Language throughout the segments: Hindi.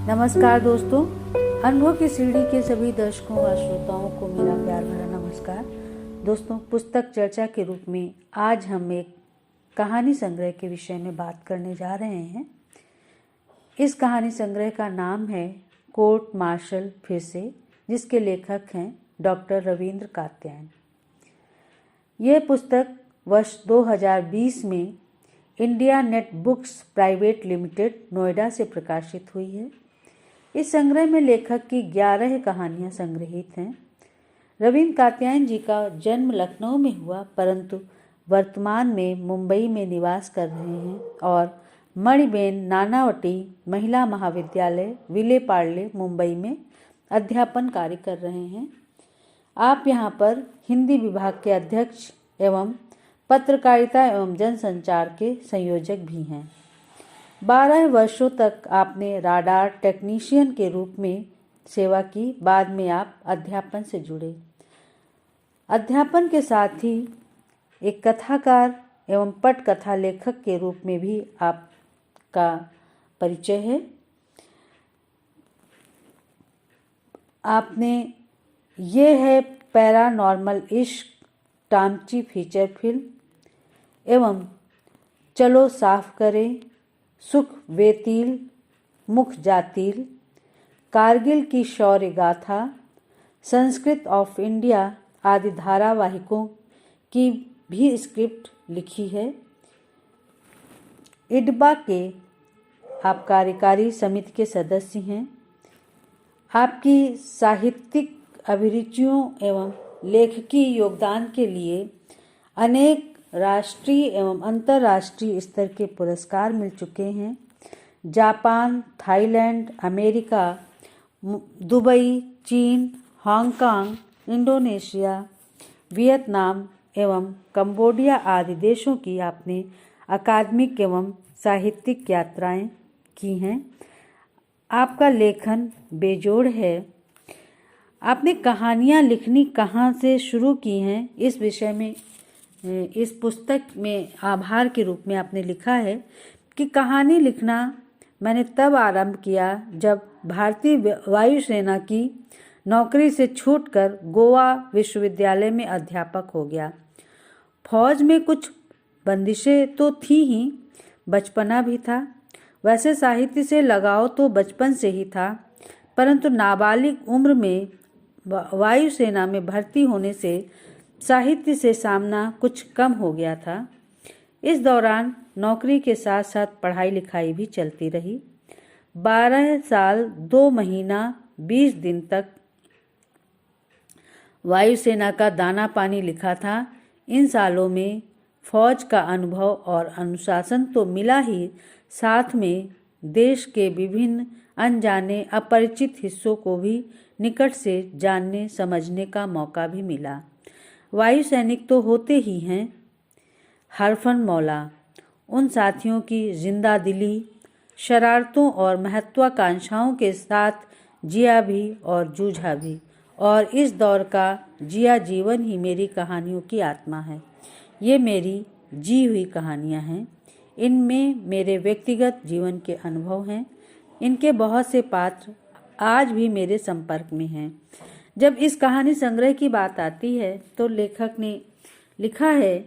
नमस्कार दोस्तों, अनुभव की सीढ़ी के सभी दर्शकों व श्रोताओं को मेरा प्यार भरा नमस्कार। दोस्तों, पुस्तक चर्चा के रूप में आज हम एक कहानी संग्रह के विषय में बात करने जा रहे हैं। इस कहानी संग्रह का नाम है कोर्ट मार्शल फिर से, जिसके लेखक हैं डॉक्टर रविंद्र कात्यायन। यह पुस्तक वर्ष 2020 में India net books private limited Noida से प्रकाशित हुई है। इस संग्रह में लेखक की 11 कहानियां संग्रहित हैं। रविंद्र कात्यायन जी का जन्म लखनऊ में हुआ, परंतु वर्तमान में मुंबई में निवास कर रहे हैं और मणिबेन नानावटी महिला महाविद्यालय विलेपार्ले मुंबई में अध्यापन कार्य कर रहे हैं। आप यहाँ पर हिंदी विभाग के अध्यक्ष एवं पत्रकारिता एवं जनसंचार के संयोजक भी हैं। 12 वर्षों तक आपने राडार टेक्नीशियन के रूप में सेवा की। बाद में आप अध्यापन से जुड़े। अध्यापन के साथ ही एक कथाकार एवं पटकथा लेखक के रूप में भी आपका परिचय है। आपने ये है पैरानॉर्मल इश्क, टामची फीचर फिल्म एवं चलो साफ करें, सुख वेतील, मुख जातील, कारगिल की शौर्य गाथा, संस्कृत ऑफ इंडिया आदि धारावाहिकों की भी स्क्रिप्ट लिखी है। इडबा के आप कार्यकारी समिति के सदस्य हैं। आपकी साहित्यिक अभिरुचियों एवं लेखकी योगदान के लिए अनेक राष्ट्रीय एवं अंतर्राष्ट्रीय स्तर के पुरस्कार मिल चुके हैं। जापान, थाईलैंड, अमेरिका, दुबई, चीन, हांगकांग, इंडोनेशिया, वियतनाम एवं कंबोडिया आदि देशों की आपने अकादमिक एवं साहित्यिक यात्राएं की हैं। आपका लेखन बेजोड़ है। आपने कहानियां लिखनी कहाँ से शुरू की हैं, इस विषय में इस पुस्तक में आभार के रूप में आपने लिखा है कि कहानी लिखना मैंने तब आरंभ किया जब भारतीय वायुसेना की नौकरी से छूटकर गोवा विश्वविद्यालय में अध्यापक हो गया। फौज में कुछ बंदिशें तो थी ही, बचपना भी था। वैसे साहित्य से लगाव तो बचपन से ही था, परंतु नाबालिग उम्र में वायुसेना में भर्ती होने से साहित्य से सामना कुछ कम हो गया था। इस दौरान नौकरी के साथ साथ पढ़ाई लिखाई भी चलती रही। 12 साल 2 महीना 20 दिन तक वायुसेना का दाना पानी लिखा था। इन सालों में फौज का अनुभव और अनुशासन तो मिला ही, साथ में देश के विभिन्न अनजाने अपरिचित हिस्सों को भी निकट से जानने समझने का मौका भी मिला। वायु सैनिक तो होते ही हैं। हरफन मौला, उन साथियों की जिंदा दिली, शरारतों और महत्वाकांक्षाओं के साथ जिया भी और जूझा भी, और इस दौर का जिया जीवन ही मेरी कहानियों की आत्मा है। ये मेरी जी हुई कहानियाँ हैं। इनमें मेरे व्यक्तिगत जीवन के अनुभव हैं। इनके बहुत से पात्र आज भी मेरे संपर्क में हैं। जब इस कहानी संग्रह की बात आती है तो लेखक ने लिखा है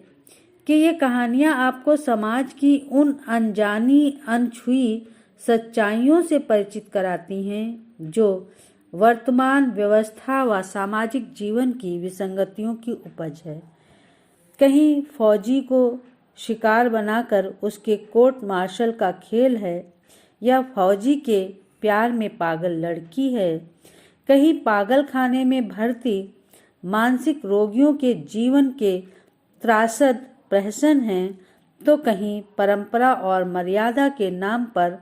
कि ये कहानियाँ आपको समाज की उन अनजानी अनछुई सच्चाइयों से परिचित कराती हैं जो वर्तमान व्यवस्था व सामाजिक जीवन की विसंगतियों की उपज है। कहीं फौजी को शिकार बनाकर उसके कोर्ट मार्शल का खेल है, या फौजी के प्यार में पागल लड़की है। कहीं पागल खाने में भर्ती मानसिक रोगियों के जीवन के त्रासद प्रहसन हैं, तो कहीं परंपरा और मर्यादा के नाम पर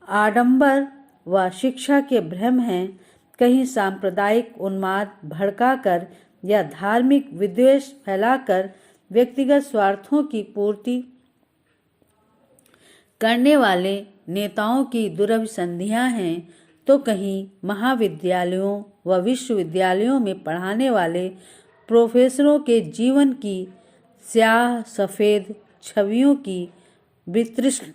आडंबर व शिक्षा के भ्रम हैं। कहीं सांप्रदायिक उन्माद भड़काकर या धार्मिक विद्वेष फैलाकर व्यक्तिगत स्वार्थों की पूर्ति करने वाले नेताओं की दुरभिसंधियां हैं, तो कहीं महाविद्यालयों व विश्वविद्यालयों में पढ़ाने वाले प्रोफेसरों के जीवन की स्याह सफ़ेद छवियों की वितृष्ण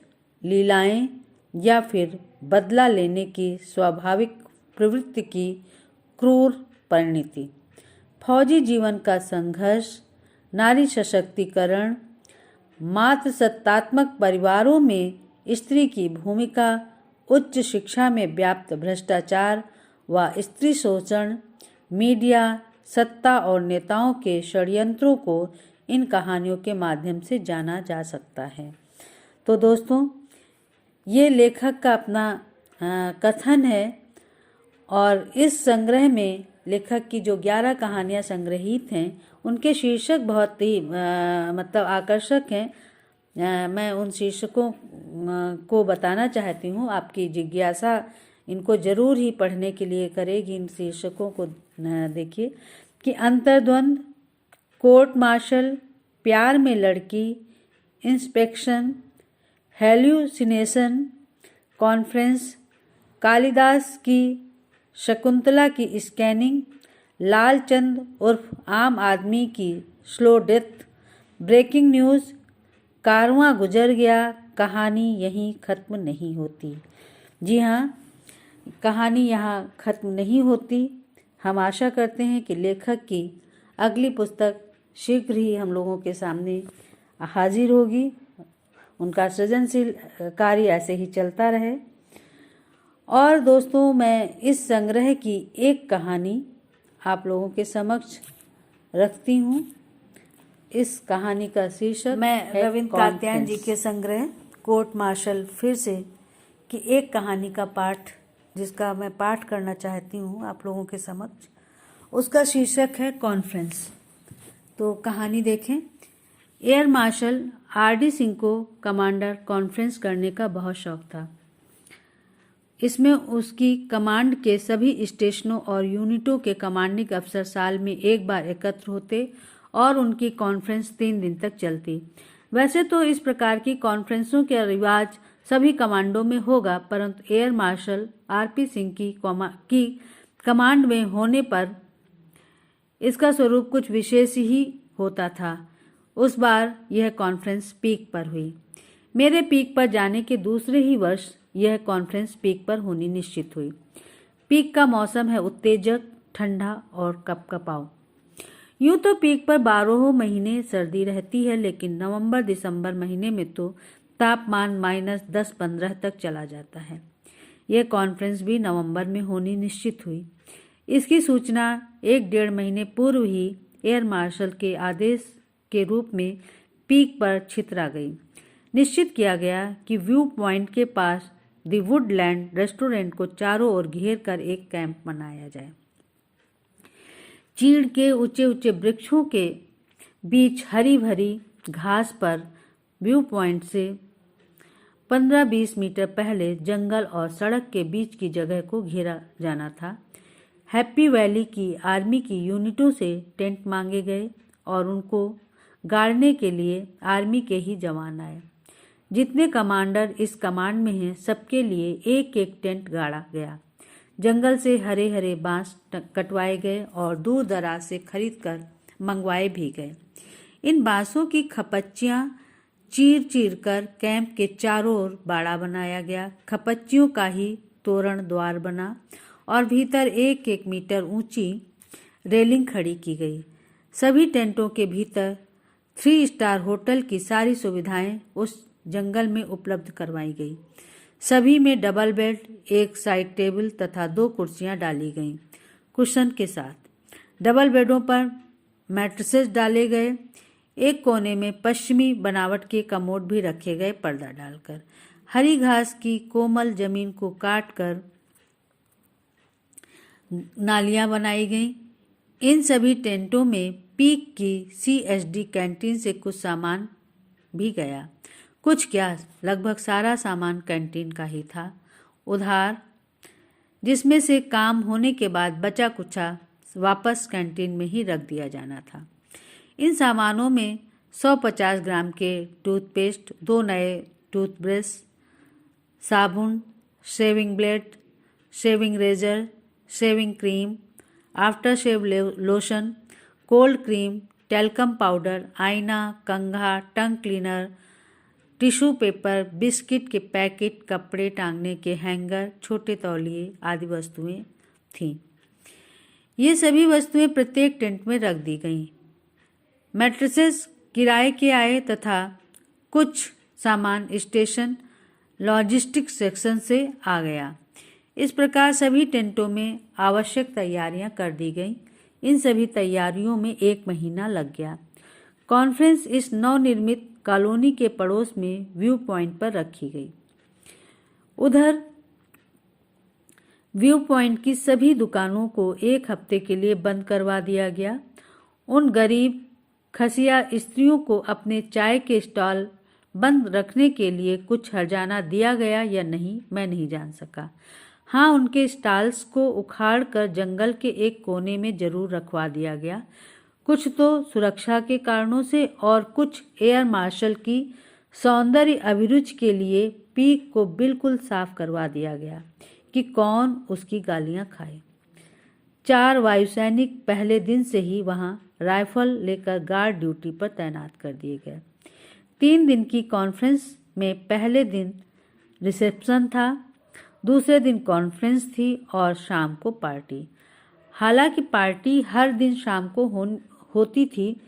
लीलाएं, या फिर बदला लेने की स्वाभाविक प्रवृत्ति की क्रूर परिणति। फौजी जीवन का संघर्ष, नारी सशक्तिकरण, मात्र सत्तात्मक परिवारों में स्त्री की भूमिका, उच्च शिक्षा में व्याप्त भ्रष्टाचार व स्त्री शोषण, मीडिया, सत्ता और नेताओं के षड्यंत्रों को इन कहानियों के माध्यम से जाना जा सकता है। तो दोस्तों, ये लेखक का अपना कथन है और इस संग्रह में लेखक की जो 11 कहानियाँ संग्रहित हैं उनके शीर्षक बहुत ही मतलब आकर्षक हैं। मैं उन शीर्षकों को बताना चाहती हूँ। आपकी जिज्ञासा इनको जरूर ही पढ़ने के लिए करेगी। इन शीर्षकों को देखिए कि अंतर्द्वंद, कोर्ट मार्शल, प्यार में लड़की, इंस्पेक्शन, हेल्यूसिनेशन, कॉन्फ्रेंस, कालिदास की शकुंतला की स्कैनिंग, लालचंद उर्फ आम आदमी की स्लो डेथ, ब्रेकिंग न्यूज़, कारवां गुजर गया, कहानी यहीं ख़त्म नहीं होती। जी हाँ, कहानी यहाँ ख़त्म नहीं होती। हम आशा करते हैं कि लेखक की अगली पुस्तक शीघ्र ही हम लोगों के सामने हाजिर होगी। उनका सृजनशील कार्य ऐसे ही चलता रहे। और दोस्तों, मैं इस संग्रह की एक कहानी आप लोगों के समक्ष रखती हूँ। इस कहानी का शीर्षक मैं रविंद्र कात्यायन जी के संग्रह कोर्ट मार्शल फिर से की एक कहानी का पाठ, जिसका मैं पाठ करना चाहती हूँ आप लोगों के समक्ष। उसका शीर्षक है कॉन्फ्रेंस। तो कहानी देखें। Air marshal RD. सिंह को कमांडर कॉन्फ्रेंस करने का बहुत शौक था। इसमें उसकी कमांड के सभी स्टेशनों और यूनिटों के कमांडिंग अफसर साल में एक बार एकत्र होते और उनकी कॉन्फ्रेंस 3 दिन तक चलती। वैसे तो इस प्रकार की कॉन्फ्रेंसों का रिवाज सभी कमांडों में होगा, परंतु एयर मार्शल आर.पी. सिंह की कमांड में होने पर इसका स्वरूप कुछ विशेष ही होता था। उस बार यह कॉन्फ्रेंस पीक पर हुई। मेरे पीक पर जाने के दूसरे ही वर्ष यह कॉन्फ्रेंस पीक पर होनी निश्चित हुई। पीक का मौसम है उत्तेजक, ठंडा और कपकपाऊ। यूं तो पीक पर 12 महीने सर्दी रहती है, लेकिन नवंबर दिसंबर महीने में तो तापमान -10-15 तक चला जाता है। यह कॉन्फ्रेंस भी नवंबर में होनी निश्चित हुई। इसकी सूचना 1-1.5 महीने पूर्व ही एयर मार्शल के आदेश के रूप में पीक पर छितरा गई। निश्चित किया गया कि व्यू पॉइंट के पास द वुडलैंड रेस्टोरेंट को चारों ओर घेर कर एक कैंप बनाया जाए। चीड़ के ऊंचे ऊंचे वृक्षों के बीच हरी भरी घास पर व्यू पॉइंट से 15-20 मीटर पहले जंगल और सड़क के बीच की जगह को घेरा जाना था। हैप्पी वैली की आर्मी की यूनिटों से टेंट मांगे गए और उनको गाड़ने के लिए आर्मी के ही जवान आए। जितने कमांडर इस कमांड में हैं, सबके लिए एक एक टेंट गाड़ा गया। जंगल से हरे हरे बांस कटवाए गए और दूर दराज से खरीदकर मंगवाए भी गए। इन बांसों की खपच्चियाँ चीर चीर कर कैंप के चारों ओर बाड़ा बनाया गया। खपच्चियों का ही तोरण द्वार बना और भीतर 1-1 मीटर ऊंची रेलिंग खड़ी की गई। सभी टेंटों के भीतर 3 स्टार होटल की सारी सुविधाएं उस जंगल में उपलब्ध करवाई गई। सभी में डबल बेड, एक साइड टेबल तथा 2 कुर्सियां डाली गईं कुशन के साथ। डबल बेडों पर मैट्रेसेस डाले गए। एक कोने में पश्चिमी बनावट के कमोड भी रखे गए पर्दा डालकर। हरी घास की कोमल जमीन को काट कर नालियां बनाई गईं। इन सभी टेंटों में पीक की CSD कैंटीन से कुछ सामान भी गया। कुछ क्या, लगभग सारा सामान कैंटीन का ही था, उधार, जिसमें से काम होने के बाद बचा कुचा वापस कैंटीन में ही रख दिया जाना था। इन सामानों में 150 ग्राम के टूथपेस्ट, 2 नए टूथब्रश, साबुन, shaving blade, shaving razor, shaving cream, after shave lotion, cold cream, talcum powder, आईना, कंघा, tongue cleaner, tissue paper, biscuit के पैकेट, कपड़े टांगने के हैंगर, छोटे तौलिए आदि वस्तुएं थीं। ये सभी वस्तुएं प्रत्येक टेंट में रख दी गईं। मैट्रेसेस किराए के आए तथा कुछ सामान स्टेशन लॉजिस्टिक्स सेक्शन से आ गया। इस प्रकार सभी टेंटों में आवश्यक तैयारियां कर दी गईं। इन सभी तैयारियों में 1 महीना लग गया। कॉन्फ्रेंस इस नवनिर्मित कॉलोनी के पड़ोस में व्यू पॉइंट पर रखी गई। उधर व्यू पॉइंट की सभी दुकानों को 1 हफ्ते के लिए बंद करवा दिया गया। उन गरीब खसिया स्त्रियों को अपने चाय के स्टॉल बंद रखने के लिए कुछ हर्जाना दिया गया या नहीं, मैं नहीं जान सका। हाँ, उनके स्टॉल्स को उखाड़ कर जंगल के एक कोने में जरूर रखवा दिया गया। कुछ तो सुरक्षा के कारणों से और कुछ एयर मार्शल की सौंदर्य अभिरुचि के लिए पीक को बिल्कुल साफ करवा दिया गया कि कौन उसकी गालियां खाए। 4 वायुसैनिक पहले दिन से ही वहां राइफल लेकर गार्ड ड्यूटी पर तैनात कर दिए गए। 3 दिन की कॉन्फ्रेंस में पहले दिन रिसेप्शन था, दूसरे दिन कॉन्फ्रेंस थी और शाम को पार्टी। हालांकि पार्टी हर दिन शाम को होती थी।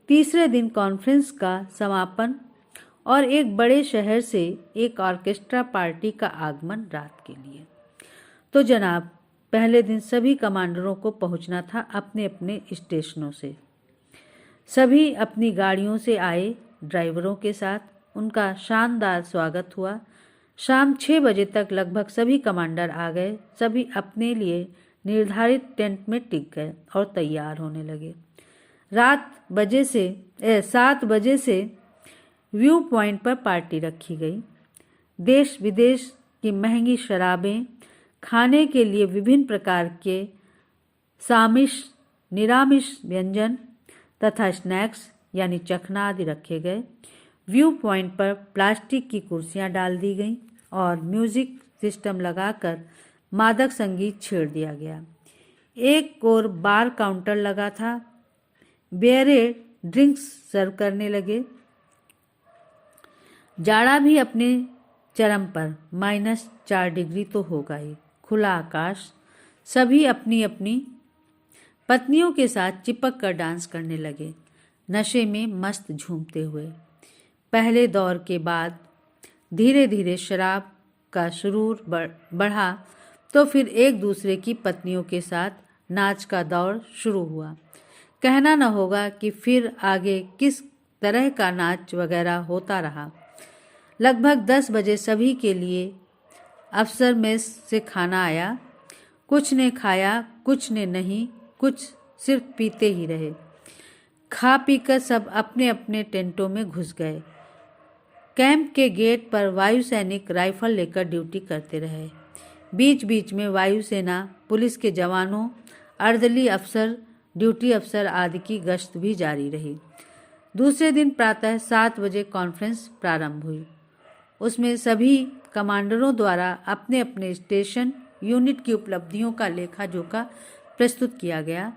तीसरे दिन कॉन्फ्रेंस का समापन और एक बड़े शहर से एक ऑर्केस्ट्रा पार्टी का आगमन रात के लिए। तो जनाब, पहले दिन सभी कमांडरों को पहुंचना था अपने अपने स्टेशनों से। सभी अपनी गाड़ियों से आए ड्राइवरों के साथ। उनका शानदार स्वागत हुआ। शाम 6 बजे तक लगभग सभी कमांडर आ गए। सभी अपने लिए निर्धारित टेंट में टिक गए और तैयार होने लगे। 7 बजे से व्यू पॉइंट पर पार्टी रखी गई। देश विदेश की महंगी शराबें, खाने के लिए विभिन्न प्रकार के सामिश निरामिष व्यंजन तथा स्नैक्स यानी चखना आदि रखे गए। व्यू पॉइंट पर प्लास्टिक की कुर्सियां डाल दी गईं और म्यूजिक सिस्टम लगाकर मादक संगीत छेड़ दिया गया। एक ओर बार काउंटर लगा था। बेयरे ड्रिंक्स सर्व करने लगे। जाड़ा भी अपने चरम पर, -4 डिग्री तो होगा ही। खुला आकाश। सभी अपनी अपनी पत्नियों के साथ चिपक कर डांस करने लगे, नशे में मस्त झूमते हुए। पहले दौर के बाद धीरे धीरे शराब का सुरूर बढ़ा तो फिर एक दूसरे की पत्नियों के साथ नाच का दौर शुरू हुआ। कहना न होगा कि फिर आगे किस तरह का नाच वगैरह होता रहा। लगभग 10 बजे सभी के लिए अफसर मेस से खाना आया। कुछ ने खाया, कुछ ने नहीं, कुछ सिर्फ पीते ही रहे। खा पीकर सब अपने अपने टेंटों में घुस गए। कैंप के गेट पर वायु सैनिक राइफल लेकर ड्यूटी करते रहे। बीच बीच में वायुसेना, पुलिस के जवानों, अर्दली अफसर, ड्यूटी अफसर आदि की गश्त भी जारी रही। दूसरे दिन प्रातः 7 बजे कॉन्फ्रेंस प्रारंभ हुई। उसमें सभी कमांडरों द्वारा अपने अपने स्टेशन यूनिट की उपलब्धियों का लेखा जोखा प्रस्तुत किया गया।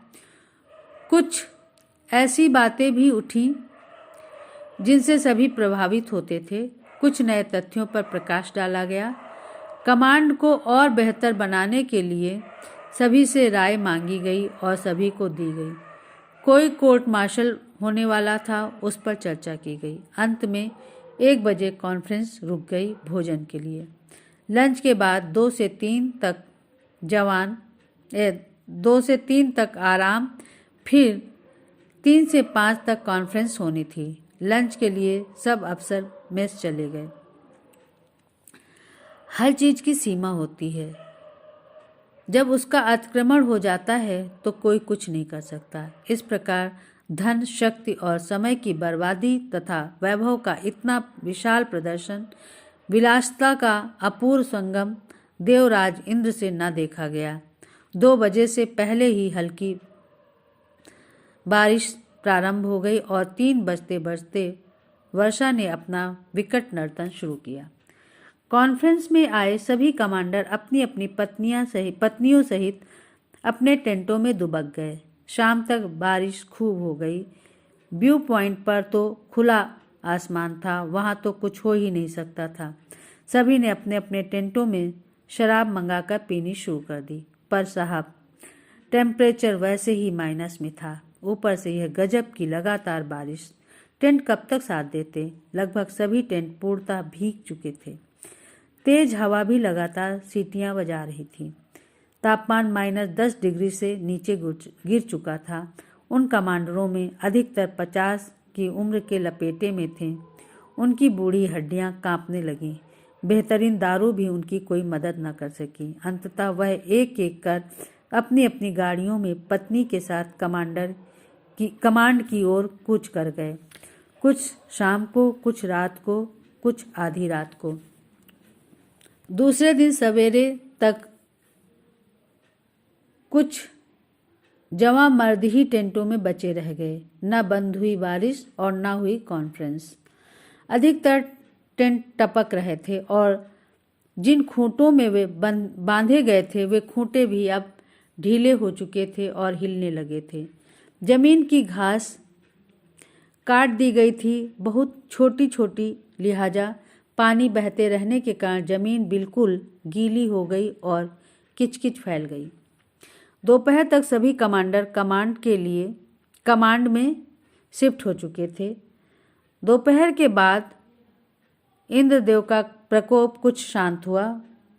कुछ ऐसी बातें भी उठी जिनसे सभी प्रभावित होते थे। कुछ नए तथ्यों पर प्रकाश डाला गया। कमांड को और बेहतर बनाने के लिए सभी से राय मांगी गई और सभी को दी गई। कोई कोर्ट मार्शल होने वाला था, उस पर चर्चा की गई। अंत में 1 बजे कॉन्फ्रेंस रुक गई भोजन के लिए। लंच के बाद 2 से 3 तक आराम, फिर 3 से 5 तक कॉन्फ्रेंस होनी थी। लंच के लिए सब अफसर मेस चले गए। हर चीज की सीमा होती है। जब उसका अतिक्रमण हो जाता है तो कोई कुछ नहीं कर सकता। इस प्रकार धन, शक्ति और समय की बर्बादी तथा वैभव का इतना विशाल प्रदर्शन, विलासिता का अपूर्व संगम देवराज इंद्र से न देखा गया। 2 बजे से पहले ही हल्की बारिश प्रारंभ हो गई और 3 बजते बजते वर्षा ने अपना विकट नर्तन शुरू किया। कॉन्फ्रेंस में आए सभी कमांडर अपनी अपनी पत्नियों सहित अपने टेंटों में दुबक गए। शाम तक बारिश खूब हो गई। व्यू पॉइंट पर तो खुला आसमान था, वहाँ तो कुछ हो ही नहीं सकता था। सभी ने अपने अपने टेंटों में शराब मंगाकर पीनी शुरू कर दी। पर साहब, टेम्परेचर वैसे ही माइनस में था, ऊपर से यह गजब की लगातार बारिश। टेंट कब तक साथ देते? लगभग सभी टेंट पूर्णतः भीग चुके थे। तेज हवा भी लगातार सीटियां बजा रही थी। तापमान -10 डिग्री से नीचे गिर चुका था। उन कमांडरों में अधिकतर 50 की उम्र के लपेटे में थे। उनकी बूढ़ी हड्डियां कांपने लगीं। बेहतरीन दारू भी उनकी कोई मदद न कर सकी। अंततः वह एक एक कर अपनी अपनी गाड़ियों में पत्नी के साथ कमांड की ओर कूच कर गए। कुछ शाम को, कुछ रात को, कुछ आधी रात को। दूसरे दिन सवेरे तक कुछ जवां मर्द ही टेंटों में बचे रह गए। न बंद हुई बारिश और न हुई कॉन्फ्रेंस। अधिकतर टेंट टपक रहे थे और जिन खूंटों में वे बांधे गए थे वे खूंटे भी अब ढीले हो चुके थे और हिलने लगे थे। जमीन की घास काट दी गई थी, बहुत छोटी छोटी, लिहाजा पानी बहते रहने के कारण जमीन बिल्कुल गीली हो गई और किचकिच फैल गई। दोपहर तक सभी कमांडर कमांड में शिफ्ट हो चुके थे। दोपहर के बाद इंद्रदेव का प्रकोप कुछ शांत हुआ,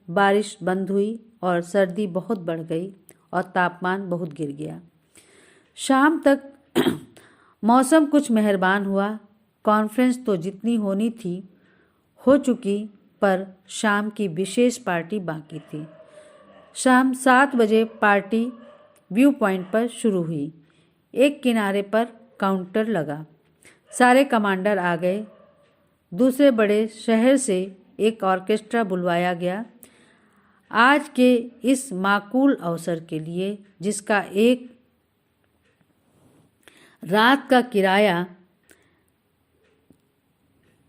बारिश बंद हुई और सर्दी बहुत बढ़ गई और तापमान बहुत गिर गया। शाम तक मौसम कुछ मेहरबान हुआ। कॉन्फ्रेंस तो जितनी होनी थी हो चुकी, पर शाम की विशेष पार्टी बाकी थी। शाम 7 बजे पार्टी व्यू पॉइंट पर शुरू हुई। एक किनारे पर काउंटर लगा। सारे कमांडर आ गए। दूसरे बड़े शहर से एक ऑर्केस्ट्रा बुलवाया गया आज के इस माकूल अवसर के लिए, जिसका एक रात का किराया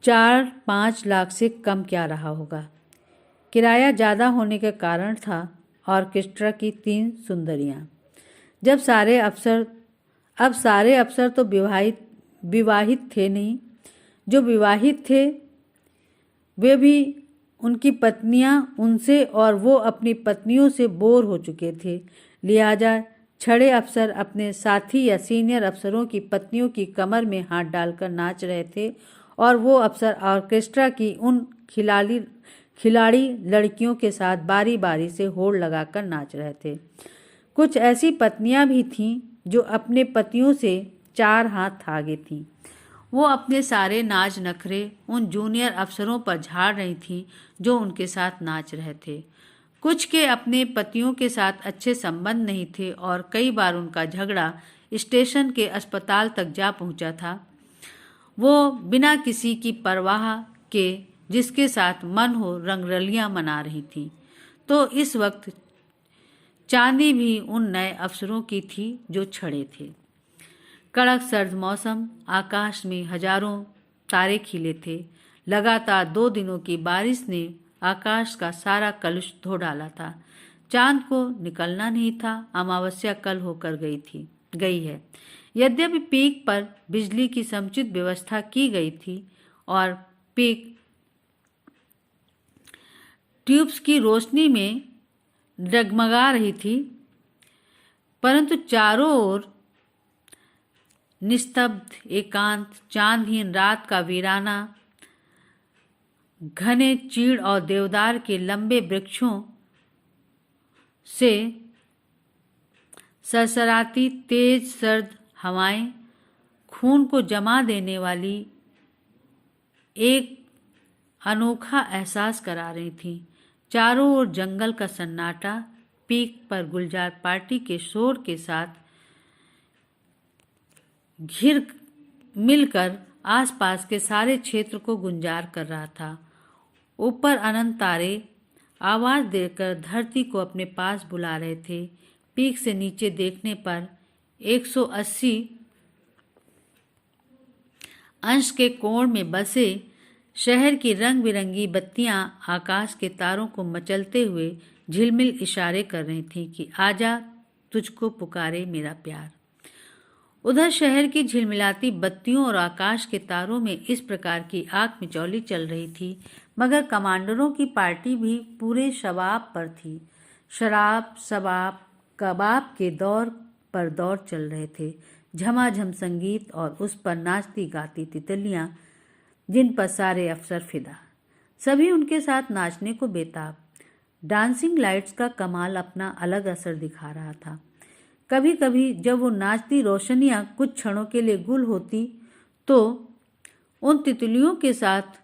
4-5 लाख से कम क्या रहा होगा। किराया ज़्यादा होने के कारण था ऑर्केस्ट्रा की 3 सुंदरियां। अब सारे अफसर तो विवाहित थे नहीं। जो विवाहित थे वे भी, उनकी पत्नियां उनसे और वो अपनी पत्नियों से बोर हो चुके थे। लिहाजा छड़े अफसर अपने साथी या सीनियर अफसरों की पत्नियों की कमर में हाथ डालकर नाच रहे थे और वो अफसर ऑर्केस्ट्रा की उन खिलाड़ी लड़कियों के साथ बारी बारी से होड़ लगाकर नाच रहे थे। कुछ ऐसी पत्नियां भी थीं जो अपने पतियों से 4 हाथ आगे थीं। वो अपने सारे नाच नखरे उन जूनियर अफसरों पर झाड़ रही थीं जो उनके साथ नाच रहे थे। कुछ के अपने पतियों के साथ अच्छे संबंध नहीं थे और कई बार उनका झगड़ा स्टेशन के अस्पताल तक जा पहुंचा था। वो बिना किसी की परवाह के जिसके साथ मन हो रंगरलियां मना रही थीं। तो इस वक्त चांदी भी उन नए अफसरों की थी जो छड़े थे। कड़क सर्द मौसम, आकाश में हजारों तारे खिले थे। लगातार 2 दिनों की बारिश ने आकाश का सारा कलुष धो डाला था। चांद को निकलना नहीं था। अमावस्या कल होकर गई है। यद्यपि पीक पर बिजली की समुचित व्यवस्था की गई थी और पीक ट्यूब्स की रोशनी में डगमगा रही थी, परंतु चारों ओर निस्तब्ध एकांत, चांदहीन रात का वीराना, घने चीड़ और देवदार के लंबे वृक्षों से सरसराती तेज सर्द हवाएं खून को जमा देने वाली एक अनोखा एहसास करा रही थीं। चारों ओर जंगल का सन्नाटा पीक पर गुलजार पार्टी के शोर के साथ घिर मिलकर आसपास के सारे क्षेत्र को गुंजार कर रहा था। ऊपर अनंत तारे आवाज देकर धरती को अपने पास बुला रहे थे। पीक से नीचे देखने पर 180 अंश के कोण में बसे शहर की रंग बिरंगी बत्तियां आकाश के तारों को मचलते हुए झिलमिल इशारे कर रही थीं कि आजा, तुझको पुकारे मेरा प्यार। उधर शहर की झिलमिलाती बत्तियों और आकाश के तारों में इस प्रकार की आग मिचौली चल रही थी, मगर कमांडरों की पार्टी भी पूरे शबाब पर थी। शराब सबाब कबाब के दौर पर दौर चल रहे थे। झमाझम संगीत और उस पर नाचती गाती तितलियां जिन पर सारे अफसर फिदा, सभी उनके साथ नाचने को बेताब। डांसिंग लाइट्स का कमाल अपना अलग असर दिखा रहा था। कभी कभी जब वो नाचती रोशनियां कुछ क्षणों के लिए गुल होती तो उन तितलियों के साथ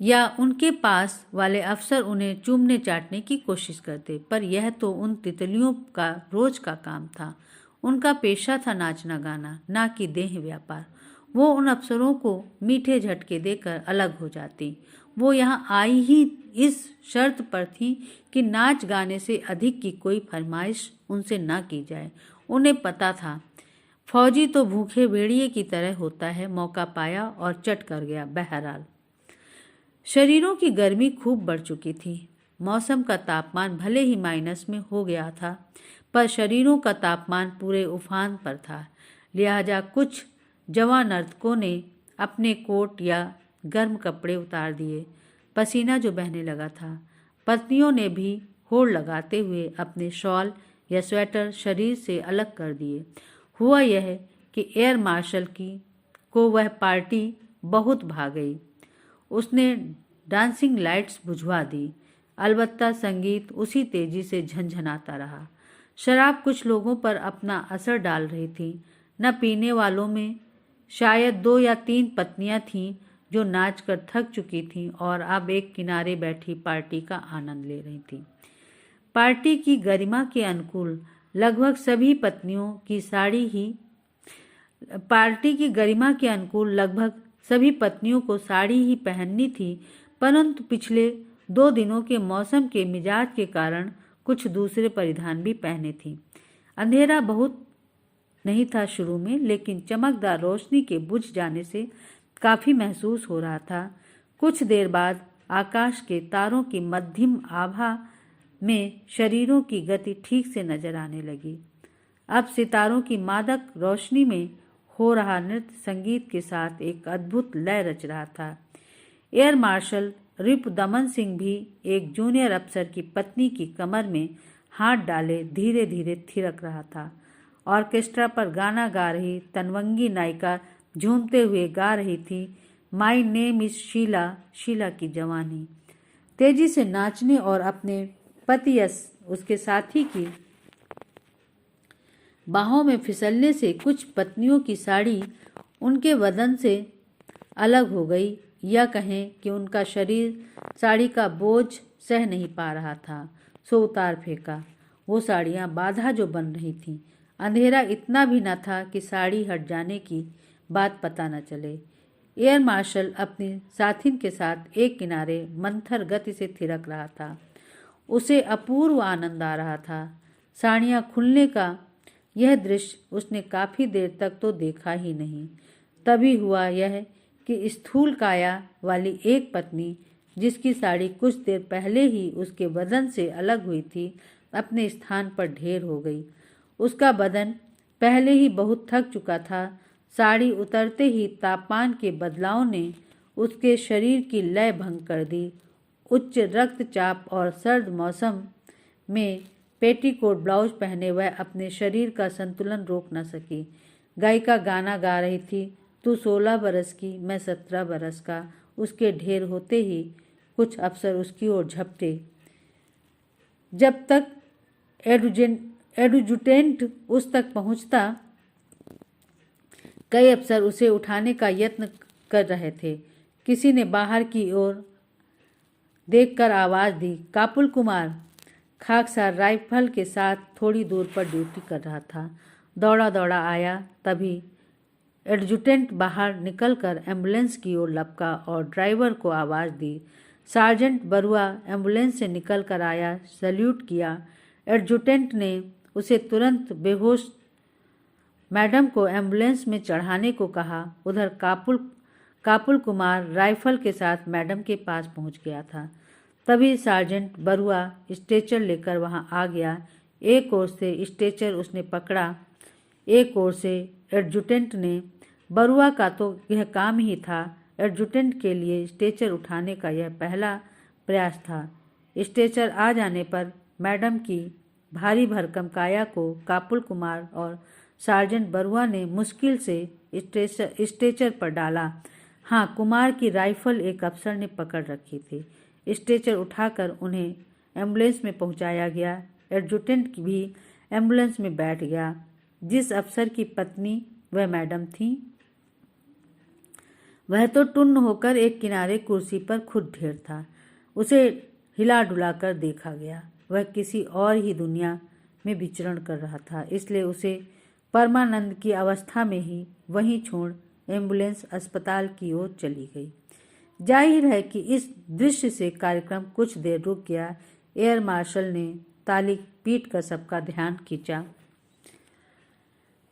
या उनके पास वाले अफसर उन्हें चूमने चाटने की कोशिश करते, पर यह तो उन तितलियों का रोज का काम था। उनका पेशा था नाचना गाना, ना कि देह व्यापार। वो उन अफसरों को मीठे झटके देकर अलग हो जाती। वो यहाँ आई ही इस शर्त पर थी कि नाच गाने से अधिक की कोई फरमाइश उनसे ना की जाए। उन्हें पता था फौजी तो भूखे भेड़िए की तरह होता है। मौका पाया और चट कर गया। बहरहाल शरीरों की गर्मी खूब बढ़ चुकी थी। मौसम का तापमान भले ही माइनस में हो गया था, पर शरीरों का तापमान पूरे उफान पर था। लिहाजा कुछ जवान नर्तकों ने अपने कोट या गर्म कपड़े उतार दिए। पसीना जो बहने लगा था। पत्नियों ने भी होड़ लगाते हुए अपने शॉल या स्वेटर शरीर से अलग कर दिए। हुआ यह कि एयर मार्शल को वह पार्टी बहुत भा गई। उसने डांसिंग लाइट्स बुझवा दी, अलबत्ता संगीत उसी तेजी से झनझनाता रहा। शराब कुछ लोगों पर अपना असर डाल रही थी। न पीने वालों में शायद 2 या 3 पत्नियां थीं जो नाच कर थक चुकी थीं और अब एक किनारे बैठी पार्टी का आनंद ले रही थीं। पार्टी की गरिमा के अनुकूल लगभग सभी पत्नियों की साड़ी ही पार्टी की गरिमा के अनुकूल लगभग सभी पत्नियों को साड़ी ही पहननी थी, परंतु पिछले 2 दिनों के मौसम के मिजाज के कारण कुछ दूसरे परिधान भी पहने थी। अंधेरा बहुत नहीं था शुरू में, लेकिन चमकदार रोशनी के बुझ जाने से काफी महसूस हो रहा था। कुछ देर बाद आकाश के तारों की मध्यम आभा में शरीरों की गति ठीक से नजर आने लगी। अब सितारों की मादक रोशनी में हो रहा नृत्य संगीत के साथ एक अद्भुत लय रच रहा था। एयर मार्शल रिपुदमन सिंह भी एक जूनियर अफसर की पत्नी की कमर में हाथ डाले धीरे धीरे थिरक रहा था। ऑर्केस्ट्रा पर गाना गा रही तनवंगी नायिका झूमते हुए गा रही थी, my name is Sheila, Sheila की जवानी। तेजी से नाचने और अपने पति या उसके साथी की बाहों में फिसलने से कुछ पत्नियों की साड़ी उनके बदन से अलग हो गई, या कहें कि उनका शरीर साड़ी का बोझ सह नहीं पा रहा था, सो उतार फेंका। वो साड़ियाँ बाधा जो बन रही थीं। अंधेरा इतना भी न था कि साड़ी हट जाने की बात पता न चले। एयर मार्शल अपनी साथिन के साथ एक किनारे मंथर गति से थिरक रहा था। उसे अपूर्व आनंद आ रहा था। साड़ियाँ खुलने का यह दृश्य उसने काफी देर तक तो देखा ही नहीं। तभी हुआ यह कि स्थूल काया वाली एक पत्नी, जिसकी साड़ी कुछ देर पहले ही उसके बदन से अलग हुई थी, अपने स्थान पर ढेर हो गई। उसका बदन पहले ही बहुत थक चुका था। साड़ी उतरते ही तापमान के बदलाव ने उसके शरीर की लय भंग कर दी। उच्च रक्तचाप और सर्द मौसम में पेटीकोट ब्लाउज पहने वह अपने शरीर का संतुलन रोक न सकी। गायिका गाना गा रही थी, तू 16 बरस की, मैं 17 बरस का। उसके ढेर होते ही कुछ अफसर उसकी ओर झपटे। जब तक एडजुटेंट उस तक पहुंचता, कई अफसर उसे उठाने का यत्न कर रहे थे। किसी ने बाहर की ओर देखकर आवाज दी, कापुल कुमार। खाकसार राइफल के साथ थोड़ी दूर पर ड्यूटी कर रहा था। दौड़ा दौड़ा आया। तभी एडजुटेंट बाहर निकलकर एम्बुलेंस की ओर लपका और ड्राइवर को आवाज़ दी। सार्जेंट बरुआ एम्बुलेंस से निकल कर आया, सल्यूट किया। एडजुटेंट ने उसे तुरंत बेहोश मैडम को एम्बुलेंस में चढ़ाने को कहा। उधर कापुल कुमार राइफल के साथ मैडम के पास पहुंच गया था। तभी सार्जेंट बरुआ स्ट्रेचर लेकर वहां आ गया। एक ओर से स्ट्रेचर उसने पकड़ा, एक ओर से एडजुटेंट ने, बरुआ का तो यह काम ही था, एडजुटेंट के लिए स्ट्रेचर उठाने का यह पहला प्रयास था। स्ट्रेचर आ जाने पर मैडम की भारी भरकम काया को कापुल कुमार और सार्जेंट बरुआ ने मुश्किल से स्ट्रेचर पर डाला। हाँ, कुमार की राइफल एक अफसर ने पकड़ रखी थी। स्ट्रेचर उठाकर उन्हें एम्बुलेंस में पहुंचाया गया। एडजुटेंट भी एम्बुलेंस में बैठ गया। जिस अफसर की पत्नी वह मैडम थी, वह तो टुन्न होकर एक किनारे कुर्सी पर खुद ढेर था। उसे हिला डुला कर देखा गया। वह किसी और ही दुनिया में विचरण कर रहा था, इसलिए उसे परमानंद की अवस्था में ही वहीं छोड़ एम्बुलेंस अस्पताल की ओर चली गई। जाहिर है कि इस दृश्य से कार्यक्रम कुछ देर रुक गया। एयर मार्शल ने ताली पीटकर सबका ध्यान खींचा।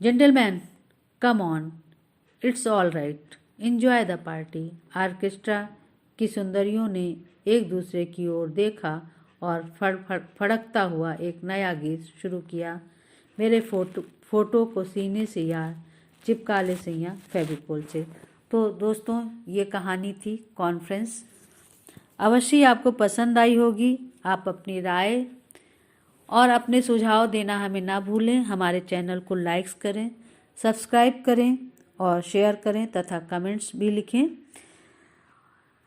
Gentleman, come on, it's all right, enjoy the party. Orchestra की सुंदरियों ने एक दूसरे की ओर देखा और फड़कता हुआ एक नया गीत शुरू किया। मेरे फोटो को सीने से यार चिपका ले सैया फेविकोल से। तो दोस्तों, ये कहानी थी कॉन्फ्रेंस। अवश्य आपको पसंद आई होगी। आप अपनी राय और अपने सुझाव देना हमें ना भूलें। हमारे चैनल को लाइक्स करें, सब्सक्राइब करें और शेयर करें तथा कमेंट्स भी लिखें।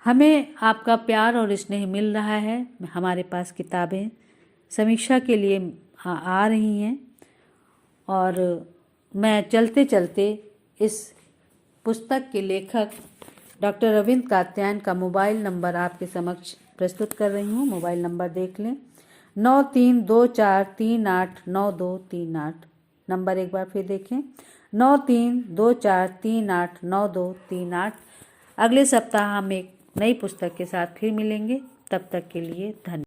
हमें आपका प्यार और स्नेह मिल रहा है। हमारे पास किताबें समीक्षा के लिए आ रही हैं और मैं चलते चलते इस पुस्तक के लेखक डॉक्टर रविंद्र कात्यायन का मोबाइल नंबर आपके समक्ष प्रस्तुत कर रही हूँ। मोबाइल नंबर देख लें, 9324389238। नंबर एक बार फिर देखें, 9324389238। अगले सप्ताह हम एक नई पुस्तक के साथ फिर मिलेंगे। तब तक के लिए धन्यवाद।